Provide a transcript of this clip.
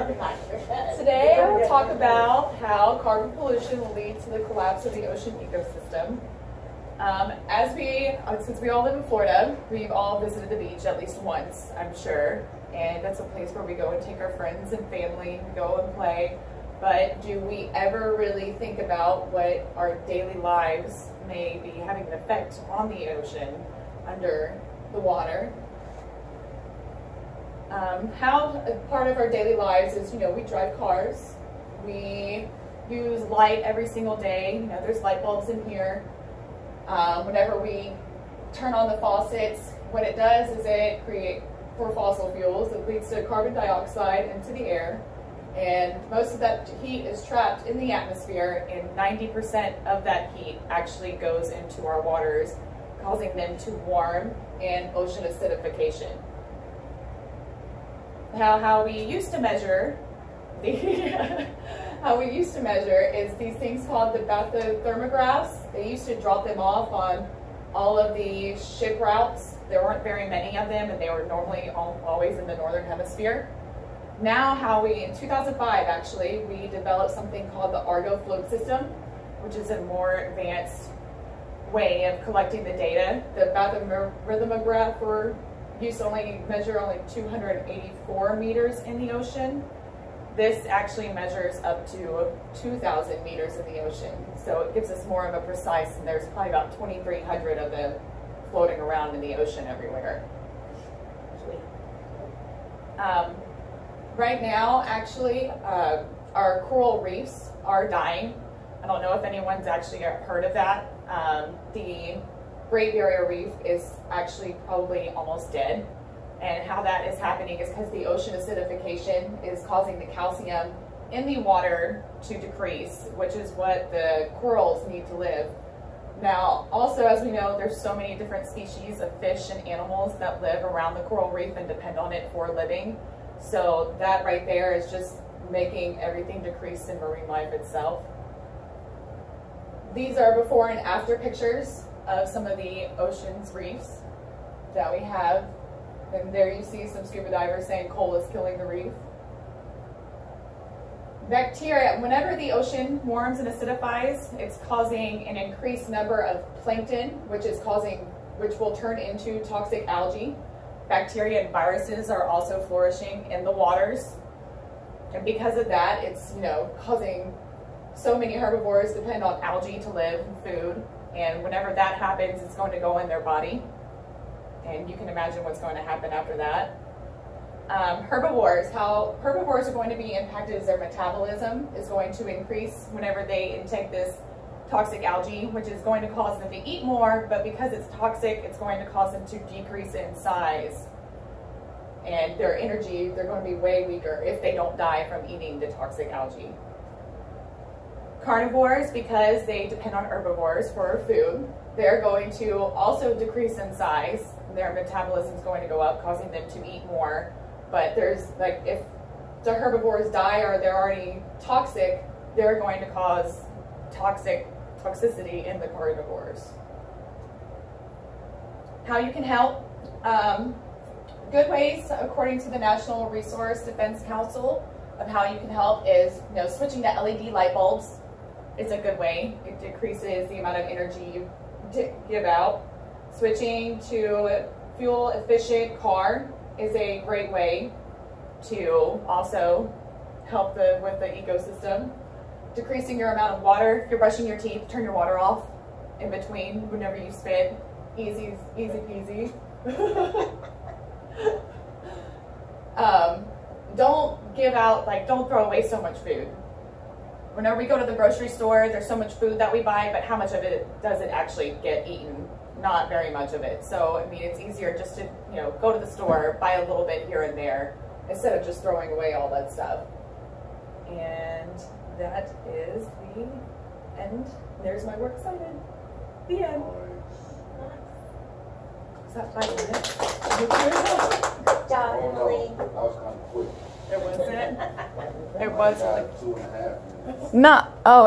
Today I will talk about how carbon pollution will lead to the collapse of the ocean ecosystem. Since we all live in Florida, we've all visited the beach at least once, I'm sure. And that's a place where we go and take our friends and family, and go and play. But do we ever really think about what our daily lives may be having an effect on the ocean under the water? How part of our daily lives is, we drive cars, we use light every single day, there's light bulbs in here. Whenever we turn on the faucets, what it does is it creates, for fossil fuels, it leads to carbon dioxide into the air, and most of that heat is trapped in the atmosphere, and 90% of that heat actually goes into our waters, causing them to warm and ocean acidification. How we used to measure is these things called the bathythermographs. They used to drop them off on all of the ship routes. There weren't very many of them, and they were normally always in the northern hemisphere. Now in 2005 actually, we developed something called the Argo float system, which is a more advanced way of collecting the data. The bathythermograph used to measure only 284 meters in the ocean. This actually measures up to 2,000 meters in the ocean. So it gives us more of a precise, and there's probably about 2,300 of them floating around in the ocean everywhere. Right now, actually, our coral reefs are dying. I don't know if anyone's actually heard of that. The Great Barrier Reef is actually probably almost dead. And how that is happening is because the ocean acidification is causing the calcium in the water to decrease, which is what the corals need to live. Now, also, as we know, there's so many different species of fish and animals that live around the coral reef and depend on it for living. So that right there is just making everything decrease in marine life itself. These are before and after pictures of some of the ocean's reefs that we have. And there you see some scuba divers saying coal is killing the reef. Bacteria, whenever the ocean warms and acidifies, it's causing an increased number of plankton, which will turn into toxic algae. Bacteria and viruses are also flourishing in the waters. And because of that, it's causing so many herbivores depend on algae to live and food. And whenever that happens, it's going to go in their body. And you can imagine what's going to happen after that. Herbivores, how herbivores are going to be impacted is their metabolism is going to increase whenever they intake this toxic algae, which is going to cause them to eat more, but because it's toxic, it's going to cause them to decrease in size. And their energy, they're going to be way weaker if they don't die from eating the toxic algae. Carnivores, because they depend on herbivores for food, they're going to also decrease in size. Their metabolism is going to go up, causing them to eat more. But if the herbivores die or they're already toxic, they're going to cause toxicity in the carnivores. How you can help? Good ways, according to the National Resource Defense Council, of how you can help is switching to LED light bulbs is a good way. It decreases the amount of energy you give out. Switching to a fuel-efficient car is a great way to also help with the ecosystem. Decreasing your amount of water. If you're brushing your teeth, turn your water off in between whenever you spit. Easy peasy. Don't throw away so much food. Whenever we go to the grocery store, there's so much food that we buy, but how much of it does it actually get eaten? Not very much of it. So, it's easier just to, go to the store, buy a little bit here and there, instead of just throwing away all that stuff. And that is the end. There's my works cited. The end. Is that 5 minutes? Good job, Emily. That was kind of quick. It wasn't. It was like 2.5 minutes. not. Oh.